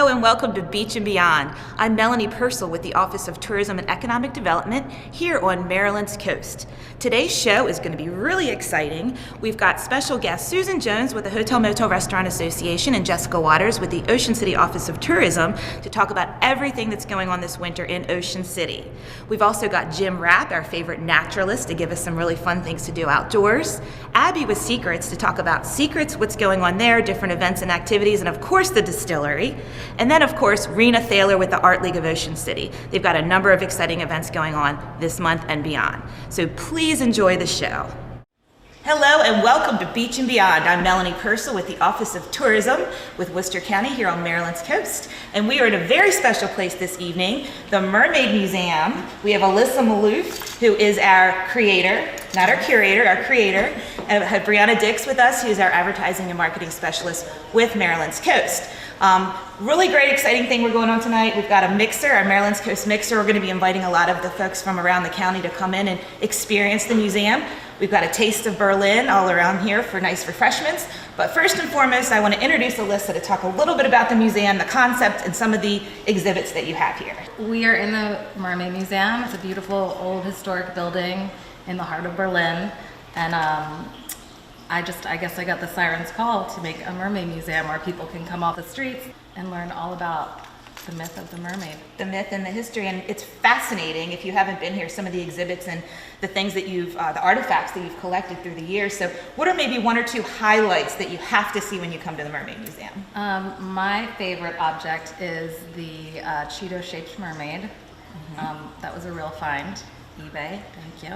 Hello and welcome to Beach and Beyond. I'm Melanie Purcell with the Office of Tourism and Economic Development here on Maryland's coast. Today's show is going to be really exciting. We've got special guest Susan Jones with the Hotel Motel Restaurant Association and Jessica Waters with the Ocean City Office of Tourism to talk about everything that's going on this winter in Ocean City. We've also got Jim Rapp, our favorite naturalist, to give us some really fun things to do outdoors. Abby with Secrets to talk about secrets, what's going on there, different events and activities, and of course the Distillery. And then, of course, Rena Thaler with the Art League of Ocean City. They've got a number of exciting events going on this month and beyond. So please enjoy the show. Hello and welcome to Beach and Beyond. I'm Melanie Purcell with the Office of Tourism with Worcester County here on Maryland's coast. And we are in a very special place this evening, the Mermaid Museum. We have Alyssa Maloof, who is our creator, not our curator, our creator. And we have Brianna Dix with us, who is our advertising and marketing specialist with Maryland's coast. Really great, exciting thing we're going on tonight. We've got a mixer, our Maryland's Coast Mixer. We're going to be inviting a lot of the folks from around the county to come in and experience the museum. We've got a taste of Berlin all around here for nice refreshments. But first and foremost, I want to introduce Alyssa to talk a little bit about the museum, the concept, and some of the exhibits that you have here. We are in the Mermaid Museum. It's a beautiful old historic building in the heart of Berlin. And I guess I got the siren's call to make a mermaid museum where people can come off the streets and learn all about the myth of the mermaid. The myth and the history, and it's fascinating if you haven't been here, some of the exhibits and the things that the artifacts that you've collected through the years. So what are maybe one or two highlights that you have to see when you come to the Mermaid Museum? My favorite object is the Cheeto-shaped mermaid. That was a real find. eBay, thank you.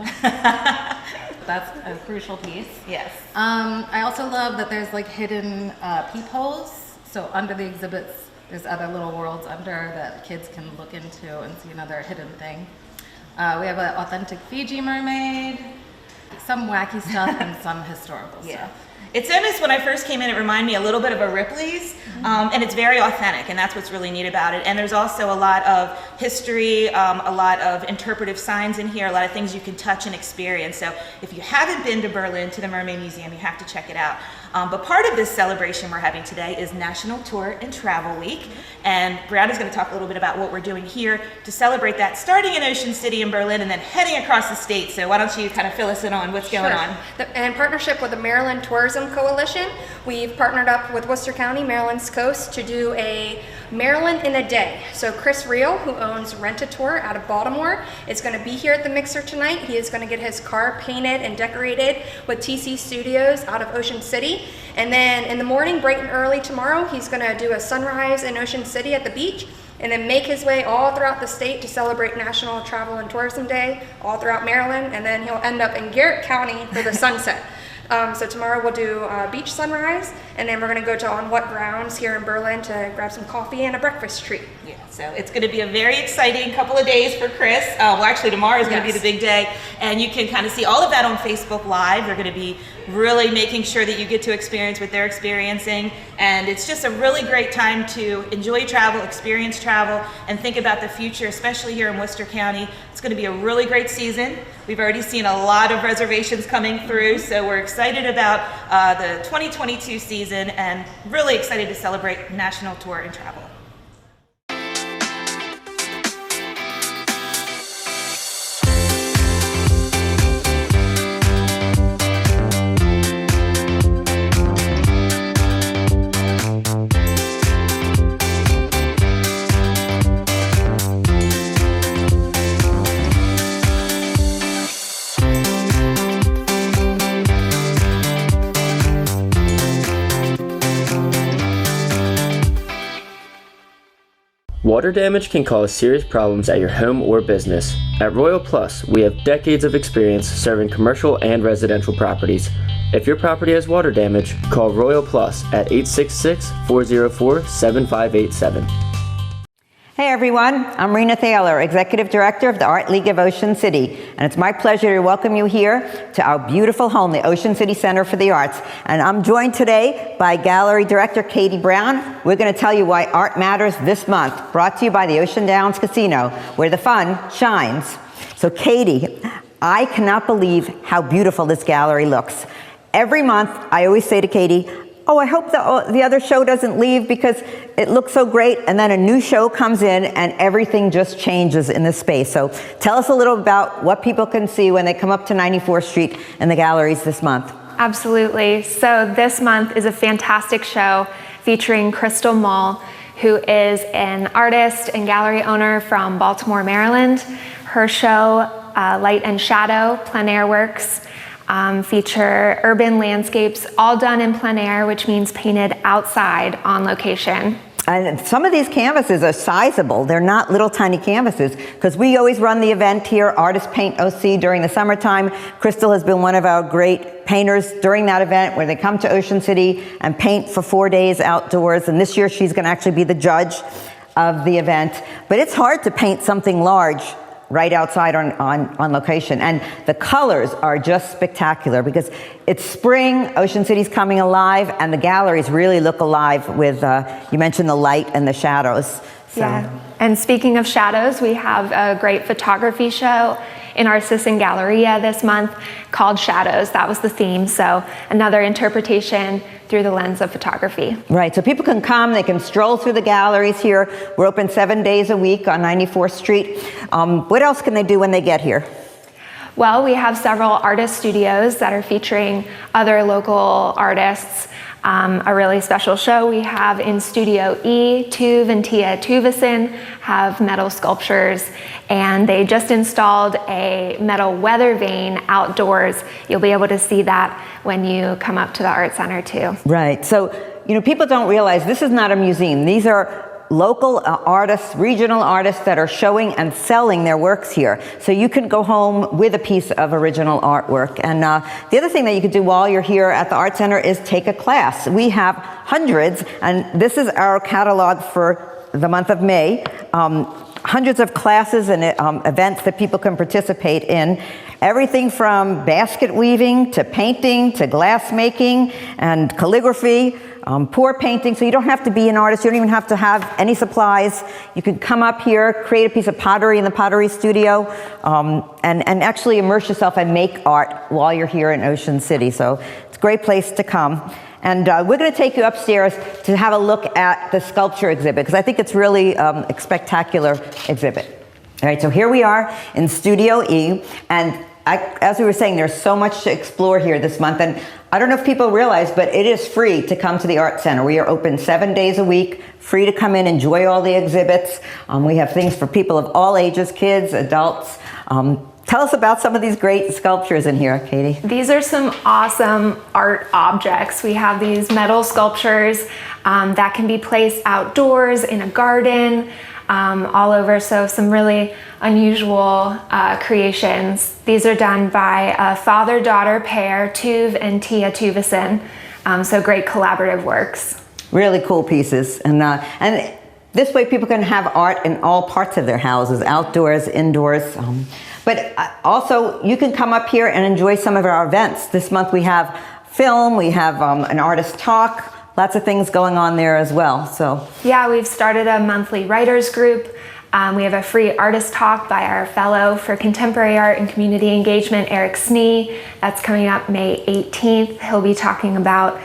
That's a crucial piece. Yes. I also love that there's like hidden peepholes. So under the exhibits, there's other little worlds under that kids can look into and see another hidden thing. We have an authentic Fiji mermaid, some wacky stuff, and some historical stuff. It's almost, when I first came in, it reminded me a little bit of a Ripley's, and it's very authentic, and that's what's really neat about it. And there's also a lot of history, a lot of interpretive signs in here, a lot of things you can touch and experience. So if you haven't been to Berlin, to the Mermaid Museum, you have to check it out. But part of this celebration we're having today is National Tour and Travel Week, and Brianna's going to talk a little bit about what we're doing here to celebrate that, starting in Ocean City in Berlin and then heading across the state. So why don't you kind of fill us in on what's going on? In partnership with the Maryland Tourism Coalition, we've partnered up with Worcester County, Maryland's coast, to do a Maryland in a Day. So Chris Reel, who owns Rent-A-Tour out of Baltimore, is going to be here at the mixer tonight. He is going to get his car painted and decorated with TC Studios out of Ocean City. And then in the morning, bright and early tomorrow, he's going to do a sunrise in Ocean City at the beach, and then make his way all throughout the state to celebrate National Travel and Tourism Day all throughout Maryland, and then he'll end up in Garrett County for the sunset. So tomorrow we'll do beach sunrise, and then we're going to go to On What Grounds here in Berlin to grab some coffee and a breakfast treat. Yeah, so it's going to be a very exciting couple of days for Chris. Well, actually tomorrow is going to be the big day, and you can kind of see all of that on Facebook Live. They're going to be really making sure that you get to experience what they're experiencing, and it's just a really great time to enjoy travel, experience travel, and think about the future, especially here in Worcester County. It's going to be a really great season. We've already seen a lot of reservations coming through, so we're excited about the 2022 season and really excited to celebrate National Tour and Travel. Water damage can cause serious problems at your home or business. At Royal Plus, we have decades of experience serving commercial and residential properties. If your property has water damage, call Royal Plus at 866-404-7587. Hey everyone, I'm Rena Thaler, Executive Director of the Art League of Ocean City, and it's my pleasure to welcome you here to our beautiful home, the Ocean City Center for the Arts. And I'm joined today by Gallery Director Katie Brown. We're going to tell you why art matters this month, brought to you by the Ocean Downs Casino, where the fun shines. So Katie, I cannot believe how beautiful this gallery looks. Every month, I always say to Katie, oh, I hope the other show doesn't leave because it looks so great, and then a new show comes in and everything just changes in the space. So tell us a little about what people can see when they come up to 94th Street in the galleries this month. Absolutely. So this month is a fantastic show featuring Crystal Mall, who is an artist and gallery owner from Baltimore, Maryland. Her show, Light and Shadow, plein air works, feature urban landscapes, all done in plein air, which means painted outside on location. And some of these canvases are sizable. They're not little tiny canvases, because we always run the event here, Artist Paint OC, during the summertime. Crystal has been one of our great painters during that event, where they come to Ocean City and paint for 4 days outdoors. And this year she's going to actually be the judge of the event. But it's hard to paint something large right outside on location. And the colors are just spectacular because it's spring, Ocean City's coming alive, and the galleries really look alive with, you mentioned the light and the shadows. So. Yeah, and speaking of shadows, we have a great photography show in our Sisson Galleria this month called Shadows. That was the theme, so another interpretation through the lens of photography. Right, so people can come, they can stroll through the galleries here. We're open 7 days a week on 94th Street. What else can they do when they get here? Well, we have several artist studios that are featuring other local artists. A really special show we have in Studio E. Tuve and Tia Tuvison have metal sculptures, and they just installed a metal weather vane outdoors. You'll be able to see that when you come up to the Art Center too. Right, so people don't realize this is not a museum. These are local artists, regional artists that are showing and selling their works here. So you can go home with a piece of original artwork. And the other thing that you could do while you're here at the Art Center is take a class. We have hundreds, and this is our catalog for the month of May. Hundreds of classes and events that people can participate in. Everything from basket weaving to painting to glass making and calligraphy. Pour painting, so you don't have to be an artist, you don't even have to have any supplies. You can come up here, create a piece of pottery in the pottery studio, and actually immerse yourself and make art while you're here in Ocean City. So it's a great place to come. And we're going to take you upstairs to have a look at the sculpture exhibit, because I think it's really a spectacular exhibit. All right, so here we are in Studio E, and as we were saying, there's so much to explore here this month, and I don't know if people realize, but it is free to come to the Art Center. We are open 7 days a week, free to come in, enjoy all the exhibits. We have things for people of all ages, kids, adults. Tell us about some of these great sculptures in here, Katie. These are some awesome art objects. We have these metal sculptures that can be placed outdoors, in a garden, all over, so some really unusual creations. These are done by a father-daughter pair, Tuve and Tia Tuvison, so great collaborative works. Really cool pieces, and this way people can have art in all parts of their houses, outdoors, indoors. But also, you can come up here and enjoy some of our events. This month we have film, we have an artist talk, lots of things going on there as well. So yeah, we've started a monthly writers group. We have a free artist talk by our fellow for contemporary art and community engagement, Eric Snee. That's coming up May 18th. He'll be talking about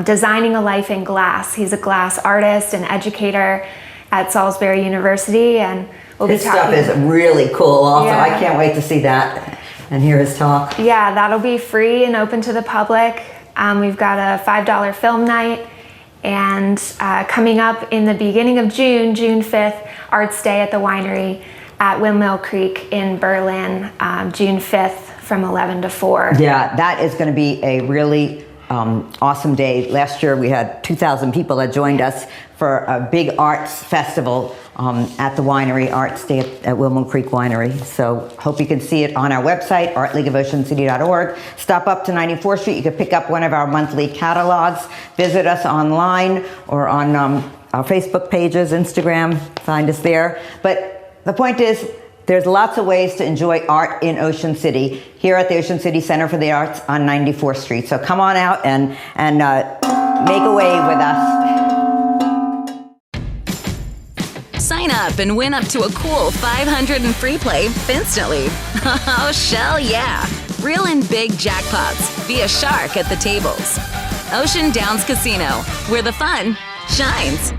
designing a life in glass. He's a glass artist and educator at Salisbury University, and we'll be talking. His stuff is really cool also. Yeah. I can't wait to see that and hear his talk. Yeah, that'll be free and open to the public. We've got a $5 film night, and coming up in the beginning of June, June 5th, Arts Day at the Winery at Windmill Creek in Berlin, June 5th from 11 to 4. Yeah, that is going to be a really awesome day. Last year we had 2,000 people that joined us for a big arts festival at the winery, Arts Day at Windmill Creek Winery. So hope you can see it on our website, artleagueofoceancity.org. Stop up to 94th Street. You can pick up one of our monthly catalogs. Visit us online or on our Facebook pages, Instagram. Find us there. But the point is, there's lots of ways to enjoy art in Ocean City here at the Ocean City Center for the Arts on 94th Street. So come on out and make a wave with us. Sign up and win up to a cool $500 in free play instantly. Oh, shell yeah. Reel in big jackpots via Shark at the tables. Ocean Downs Casino, where the fun shines.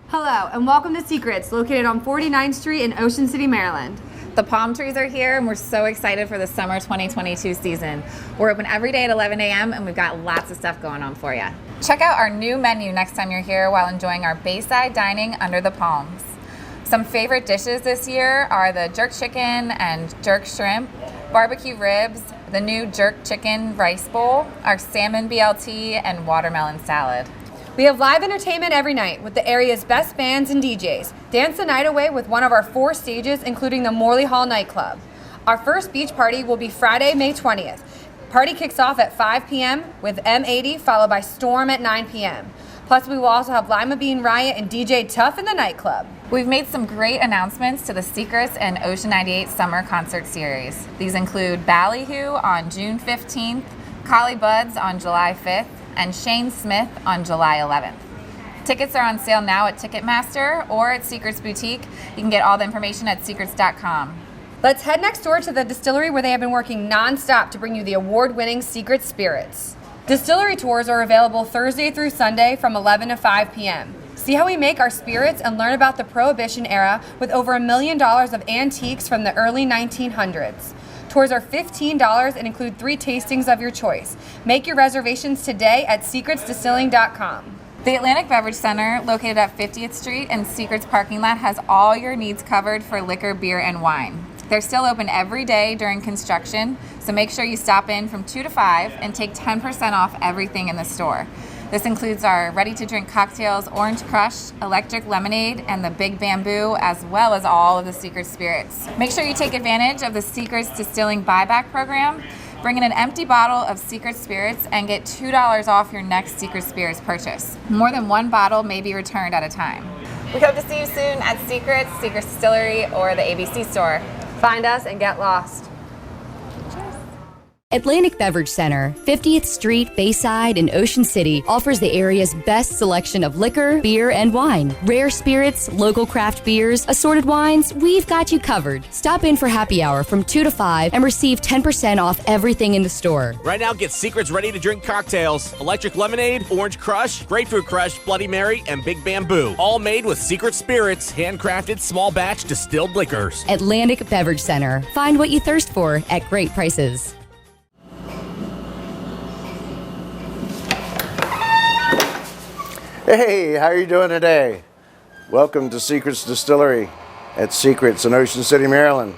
Hello, and welcome to Secrets, located on 49th Street in Ocean City, Maryland. The palm trees are here, and we're so excited for the summer 2022 season. We're open every day at 11 a.m., and we've got lots of stuff going on for you. Check out our new menu next time you're here while enjoying our bayside dining under the palms. Some favorite dishes this year are the jerk chicken and jerk shrimp, barbecue ribs, the new jerk chicken rice bowl, our salmon BLT, and watermelon salad. We have live entertainment every night with the area's best bands and DJs. Dance the night away with one of our 4 stages, including the Morley Hall nightclub. Our first beach party will be Friday, May 20th. Party kicks off at 5 p.m. with M80, followed by Storm at 9 p.m. Plus, we will also have Lima Bean Riot and DJ Tough in the nightclub. We've made some great announcements to the Secrets and Ocean 98 Summer Concert Series. These include Ballyhoo on June 15th, Collie Buds on July 5th, and Shane Smith on July 11th. Tickets are on sale now at Ticketmaster or at Secrets Boutique. You can get all the information at secrets.com. Let's head next door to the Distillery, where they have been working non-stop to bring you the award-winning Secret Spirits. Distillery tours are available Thursday through Sunday from 11 to 5 p.m. See how we make our spirits and learn about the Prohibition era with over $1 million of antiques from the early 1900s. Tours are $15 and include 3 tastings of your choice. Make your reservations today at secretsdistilling.com. The Atlantic Beverage Center, located at 50th Street and Secrets parking lot, has all your needs covered for liquor, beer, and wine. They're still open every day during construction, so make sure you stop in from 2 to 5 and take 10% off everything in the store. This includes our ready-to-drink cocktails, Orange Crush, Electric Lemonade, and the Big Bamboo, as well as all of the Secret Spirits. Make sure you take advantage of the Secrets Distilling buyback program. Bring in an empty bottle of Secret Spirits and get $2 off your next Secret Spirits purchase. More than 1 bottle may be returned at a time. We hope to see you soon at Secrets, Secrets Distillery, or the ABC store. Find us and get lost. Atlantic Beverage Center, 50th Street, Bayside, and Ocean City offers the area's best selection of liquor, beer, and wine. Rare spirits, local craft beers, assorted wines, we've got you covered. Stop in for happy hour from 2 to 5 and receive 10% off everything in the store. Right now, get Secret's ready-to-drink cocktails, Electric Lemonade, Orange Crush, Grapefruit Crush, Bloody Mary, and Big Bamboo. All made with Secret Spirits, handcrafted small batch distilled liquors. Atlantic Beverage Center. Find what you thirst for at great prices. Hey, how are you doing today? Welcome to Secrets Distillery at Secrets in Ocean City, Maryland.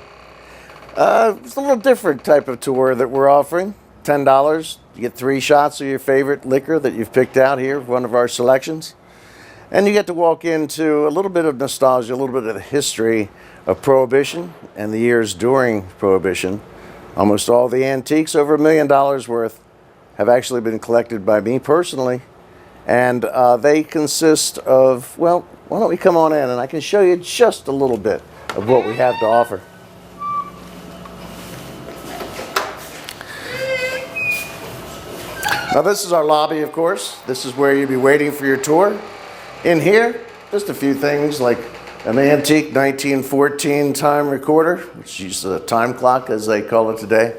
It's a little different type of tour that we're offering. $10. You get 3 shots of your favorite liquor that you've picked out here, one of our selections. And you get to walk into a little bit of nostalgia, a little bit of the history of Prohibition and the years during Prohibition. Almost all the antiques, over $1 million worth, have actually been collected by me personally. And they consist of, well, why don't we come on in and I can show you just a little bit of what we have to offer. Now this is our lobby, of course. This is where you'll be waiting for your tour. In here, just a few things like an antique 1914 time recorder, which is a time clock as they call it today.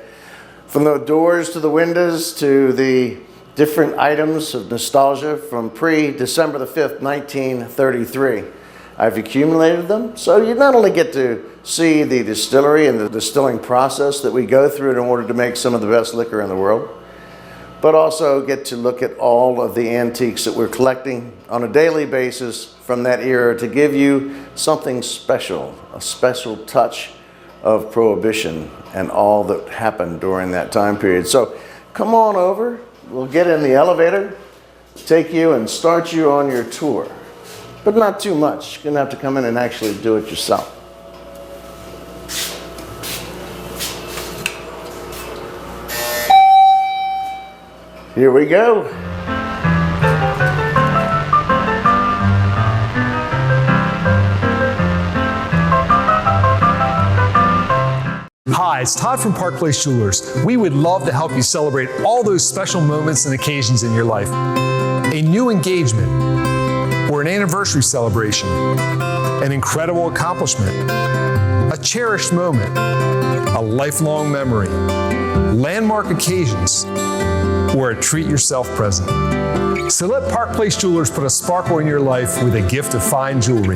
From the doors to the windows to the different items of nostalgia from pre-December the 5th, 1933. I've accumulated them, so you not only get to see the distillery and the distilling process that we go through in order to make some of the best liquor in the world, but also get to look at all of the antiques that we're collecting on a daily basis from that era to give you something special, a special touch of Prohibition and all that happened during that time period. So come on over, we'll get in the elevator, take you and start you on your tour. But not too much. You're gonna have to come in and actually do it yourself. Here we go. Hi, it's Todd from Park Place Jewelers. We would love to help you celebrate all those special moments and occasions in your life. A new engagement, or an anniversary celebration, an incredible accomplishment, a cherished moment, a lifelong memory, landmark occasions, or a treat yourself present. So let Park Place Jewelers put a sparkle in your life with a gift of fine jewelry.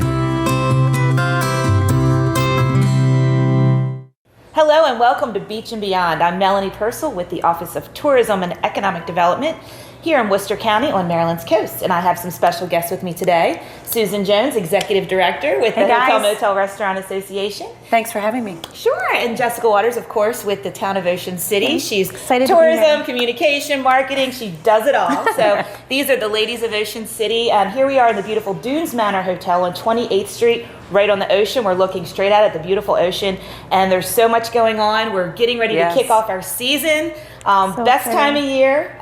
Hello and welcome to Beach and Beyond. I'm Melanie Purcell with the Office of Tourism and Economic Development here in Worcester County on Maryland's coast. And I have some special guests with me today. Susan Jones, Executive Director with the Hotel Motel Restaurant Association. Thanks for having me. Sure, and Jessica Waters, of course, with the Town of Ocean City. She's excited tourism, communication, marketing, she does it all. So these are the ladies of Ocean City. And here we are in the beautiful Dunes Manor Hotel on 28th Street, right on the ocean. We're looking straight out at the beautiful ocean, and there's so much going on. We're getting ready to kick off our season. Best time of year.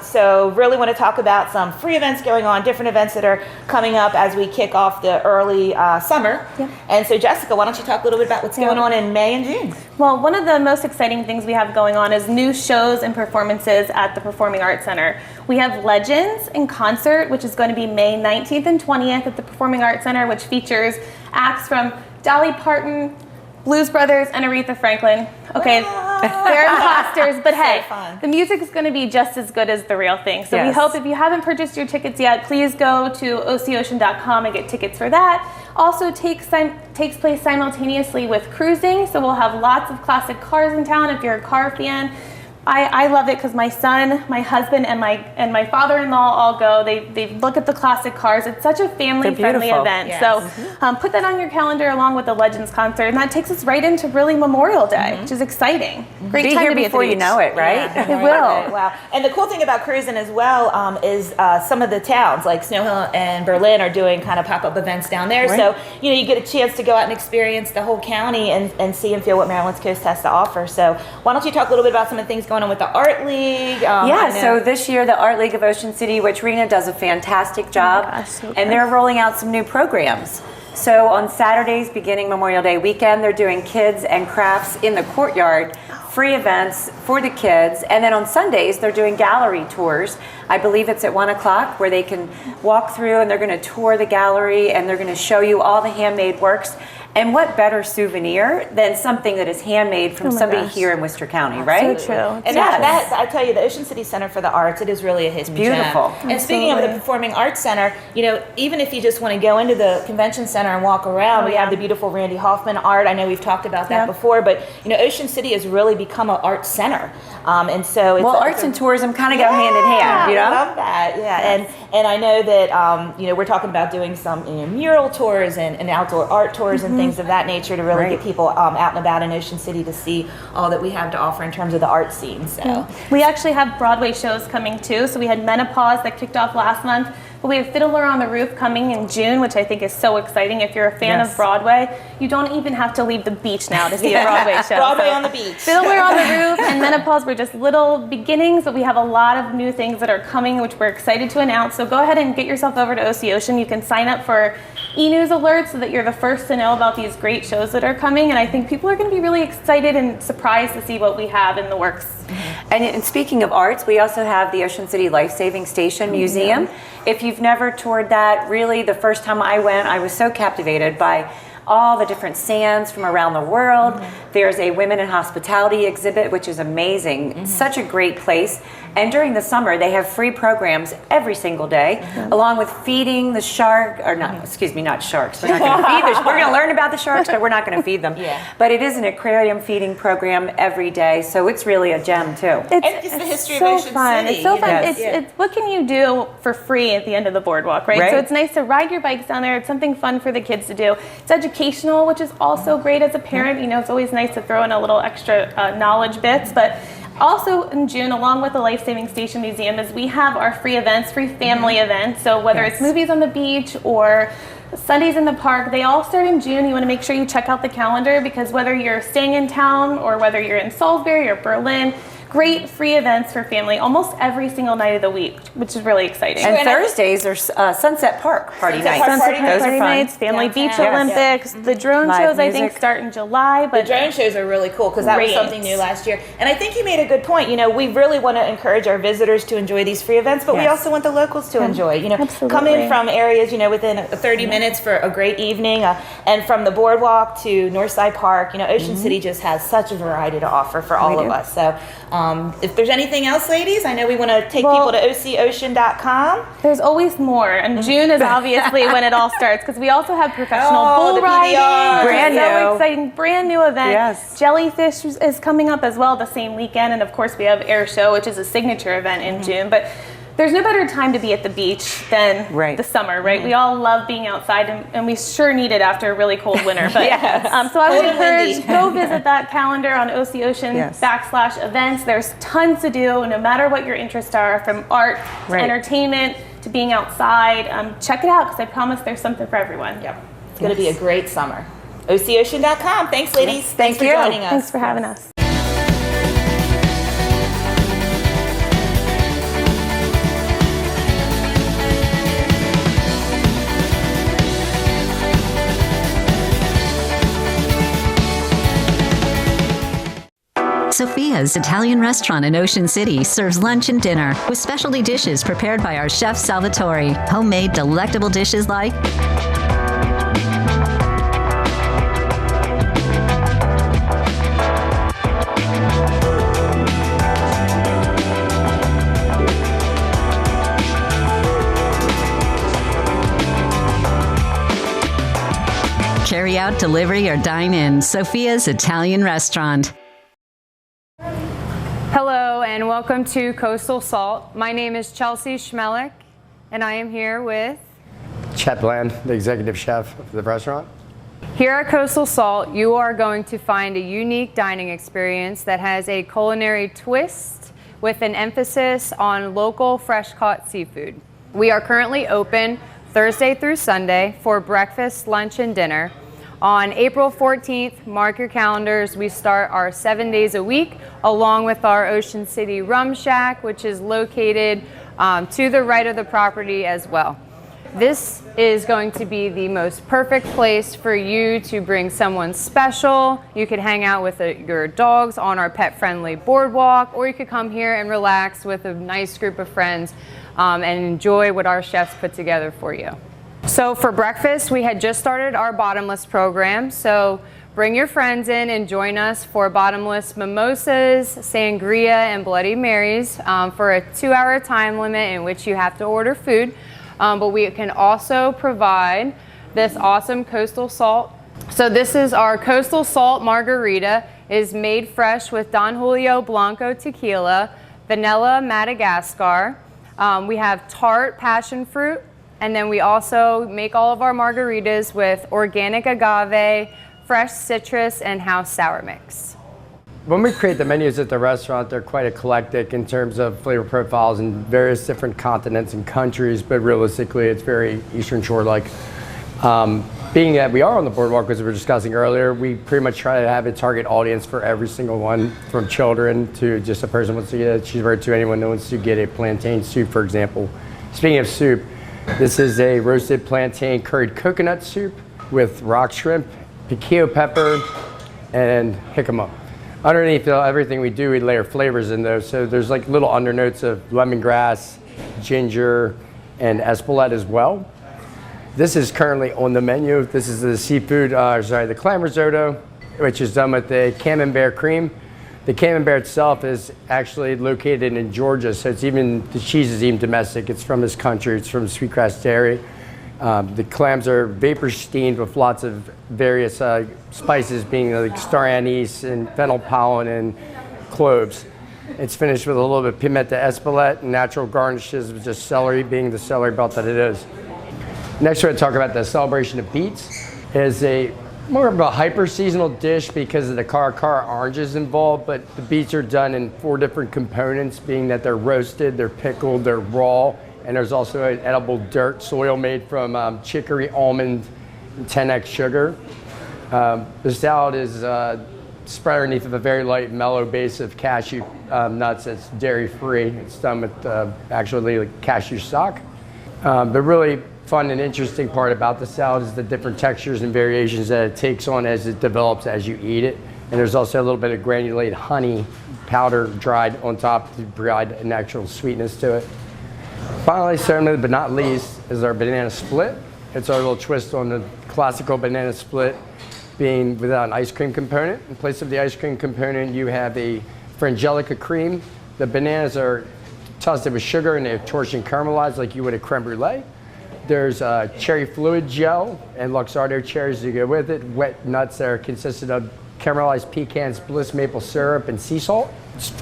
So really want to talk about some free events going on, different events that are coming up as we kick off the early summer. And so Jessica, why don't you talk a little bit about what's going on in May and June? Well, one of the most exciting things we have going on is new shows and performances at the Performing Arts Center. We have Legends in Concert, which is going to be May 19th and 20th at the Performing Arts Center, which features acts from Dolly Parton, Blues Brothers, and Aretha Franklin. Okay, they're imposters, but hey, the music is going to be just as good as the real thing. So we hope if you haven't purchased your tickets yet, please go to ococean.com and get tickets for that. Also takes place simultaneously with cruising, so we'll have lots of classic cars in town if you're a car fan. I love it because my son, my husband, and my father-in-law all go. They look at the classic cars. It's such a family-friendly event. Yes. So put that on your calendar along with the Legends concert, and that takes us right into really Memorial Day, which is exciting. Great time to be before you know it, right? Yeah, it will. Wow. And the cool thing about cruising as well is some of the towns like Snow Hill and Berlin are doing kind of pop-up events down there. Right. So you get a chance to go out and experience the whole county and see and feel what Maryland's coast has to offer. So why don't you talk a little bit about some of the things going on with the Art League? So this year the Art League of Ocean City, which Rena does a fantastic job, and they're rolling out some new programs. So on Saturdays, beginning Memorial Day weekend, they're doing kids and crafts in the courtyard, free events for the kids, and then on Sundays they're doing gallery tours. I believe it's at 1 o'clock where they can walk through and they're going to tour the gallery and they're going to show you all the handmade works. And what better souvenir than something that is handmade from somebody here in Worcester County, right? So true. And that, I tell you, the Ocean City Center for the Arts, it is really a hidden beautiful. gem. And speaking of the Performing Arts Center, even if you just want to go into the convention center and walk around, we have the beautiful Randy Hoffman art. I know we've talked about that before, but Ocean City has really become an art center. And so it's arts and tourism kind of go hand in hand, I love that. And I know that we're talking about doing some mural tours and outdoor art tours and things of that nature to really get people out and about in Ocean City to see all that we have to offer in terms of the art scene. So we actually have Broadway shows coming too. So we had Menopause that kicked off last month. But we have Fiddler on the Roof coming in June, which I think is so exciting. If you're a fan of Broadway, you don't even have to leave the beach now to see a Broadway show. Broadway on the beach. Fiddler on the Roof and Menopause were just little beginnings, but we have a lot of new things that are coming, which we're excited to announce. So go ahead and get yourself over to OC Ocean. You can sign up for e-news alerts so that you're the first to know about these great shows that are coming. And I think people are going to be really excited and surprised to see what we have in the works. And speaking of arts, we also have the Ocean City Life Saving Station Museum. If you've never toured that, really the first time I went, I was so captivated by all the different sands from around the world. There's a Women in Hospitality exhibit, which is amazing. Such a great place. And during the summer, they have free programs every single day, along with feeding the shark, or not, excuse me, not sharks. We're not going to feed the, we're going to learn about the sharks, but we're not going to feed them. But it is an aquarium feeding program every day, so it's really a gem too. It's the history so of Ocean fun. City. It's so fun. Yes. It's what can you do for free at the end of the boardwalk, right? So it's nice to ride your bikes down there. It's something fun for the kids to do. It's educational, which is also great as a parent. You know, it's always nice to throw in a little extra knowledge bits, but also in June, along with the Life Saving Station Museum, is we have our free events, free family events. So whether it's movies on the beach or Sundays in the park, they all start in June. You want to make sure you check out the calendar, because whether you're staying in town or whether you're in Salisbury or Berlin, great free events for family almost every single night of the week, which is really exciting. And Thursdays are Sunset Park party nights. Sunset Park Those party are fun. nights, Family Beach Yes. Olympics, the drone Live shows I think music. start in July. But the drone shows are really cool because that was Great. something new last year. And I think you made a good point. You know, we really want to encourage our visitors to enjoy these free events, but we also want the locals to enjoy. You know, come in from areas, you know, within 30 minutes for a great evening, and from the boardwalk to Northside Park. You know, Ocean City just has such a variety to offer for all of us. So if there's anything else, ladies, I know we want to take people to OCOcean.com. There's always more, and June is obviously when it all starts, because we also have professional bull the riding. PBR. Brand So new. exciting, brand new event. Yes. Jellyfish is coming up as well the same weekend, and of course we have Air Show, which is a signature event in June. But there's no better time to be at the beach than the summer, right? We all love being outside, and we sure need it after a really cold winter. But so I would encourage, go visit that calendar on OC Ocean /events. There's tons to do, no matter what your interests are, from art to entertainment to being outside. Check it out, because I promise there's something for everyone. Yep. It's going to be a great summer. OCOcean.com. Thanks, ladies. Thanks for joining us. Thanks for having us. Sophia's Italian restaurant in Ocean City serves lunch and dinner with specialty dishes prepared by our chef Salvatore. Homemade, delectable dishes like carry out, delivery, or dine in. Sophia's Italian restaurant. Hello and welcome to Coastal Salt. My name is Chelsea Schmelik and I am here with Chet Bland, the executive chef of the restaurant. Here at Coastal Salt, you are going to find a unique dining experience that has a culinary twist with an emphasis on local fresh-caught seafood. We are currently open Thursday through Sunday for breakfast, lunch, and dinner. On April 14th, mark your calendars, we start our 7 days a week, along with our Ocean City Rum Shack, which is located to the right of the property as well. This is going to be the most perfect place for you to bring someone special. You could hang out with your dogs on our pet-friendly boardwalk, or you could come here and relax with a nice group of friends and enjoy what our chefs put together for you. So for breakfast, we had just started our bottomless program. So bring your friends in and join us for bottomless mimosas, sangria, and Bloody Marys for a 2-hour time limit in which you have to order food. But we can also provide this awesome Coastal Salt. So this is our Coastal Salt Margarita. It is made fresh with Don Julio Blanco tequila, vanilla Madagascar. We have tart passion fruit. And then we also make all of our margaritas with organic agave, fresh citrus, and house sour mix. When we create the menus at the restaurant, they're quite eclectic in terms of flavor profiles in various different continents and countries, but realistically it's very Eastern Shore-like. Being that we are on the boardwalk, as we were discussing earlier, we pretty much try to have a target audience for every single one, from children to just a person who wants to get a cheeseburger to anyone who wants to get a plantain soup, for example. Speaking of soup, this is a roasted plantain curried coconut soup with rock shrimp, piquillo pepper, and jicama. Underneath everything we do, we layer flavors in those. So there's like little undernotes of lemongrass, ginger, and espelette as well. This is currently on the menu. This is the seafood, the clam risotto, which is done with the camembert cream. The Camembert itself is actually located in Georgia, so the cheese is even domestic. It's from this country. It's from Sweetgrass Dairy. The clams are vapor steamed with lots of various spices, being like star anise and fennel pollen and cloves. It's finished with a little bit of pimenta espelette and natural garnishes with just celery, being the celery belt that it is. Next, we're going to talk about the celebration of beets. It is more of a hyper-seasonal dish because of the Caracara oranges involved, but the beets are done in 4 different components, being that they're roasted, they're pickled, they're raw, and there's also an edible dirt soil made from chicory, almond, and 10x sugar. The salad is spread underneath of a very light, mellow base of cashew nuts that's dairy-free. It's done with actually like cashew stock. The really fun and interesting part about the salad is the different textures and variations that it takes on as it develops as you eat it. And there's also a little bit of granulated honey powder dried on top to provide a natural sweetness to it. Finally, certainly but not least, is our banana split. It's our little twist on the classical banana split, being without an ice cream component. In place of the ice cream component, you have a frangelica cream. The bananas are toasted with sugar and they're torched and caramelized like you would a creme brulee. There's cherry fluid gel and Luxardo cherries to go with it. Wet nuts that are consisted of caramelized pecans, bliss maple syrup, and sea salt.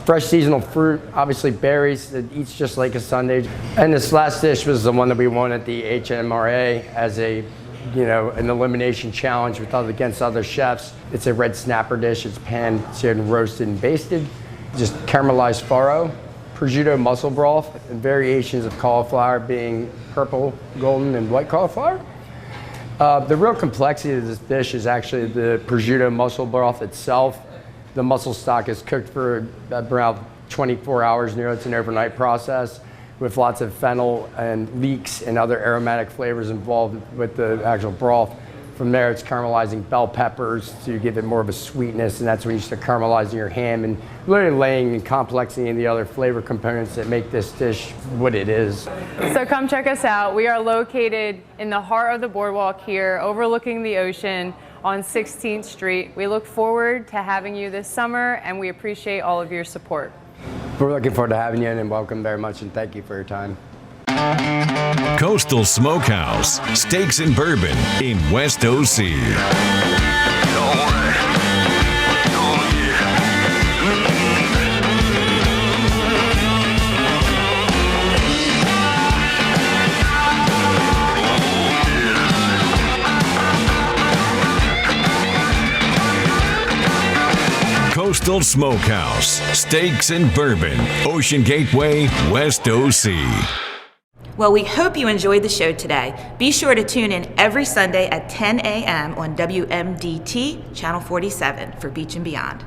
Fresh seasonal fruit, obviously berries. It eats just like a sundae. And this last dish was the one that we won at the HMRA as an elimination challenge against other chefs. It's a red snapper dish. It's pan seared and roasted and basted. Just caramelized farro, prosciutto mussel broth, and variations of cauliflower being purple, golden, and white cauliflower. The real complexity of this dish is actually the prosciutto mussel broth itself. The mussel stock is cooked for around 24 hours. It's an overnight process with lots of fennel and leeks and other aromatic flavors involved with the actual broth. From there, it's caramelizing bell peppers to give it more of a sweetness, and that's when you start caramelizing your ham and really laying and complexing in the other flavor components that make this dish what it is. So come check us out. We are located in the heart of the boardwalk here, overlooking the ocean on 16th Street. We look forward to having you this summer, and we appreciate all of your support. We're looking forward to having you, and welcome very much, and thank you for your time. Coastal Smokehouse, Steaks and Bourbon in West OC. Coastal Smokehouse, Steaks and Bourbon, Ocean Gateway, West OC. Well, we hope you enjoyed the show today. Be sure to tune in every Sunday at 10 a.m. on WMDT, Channel 47 for Beach and Beyond.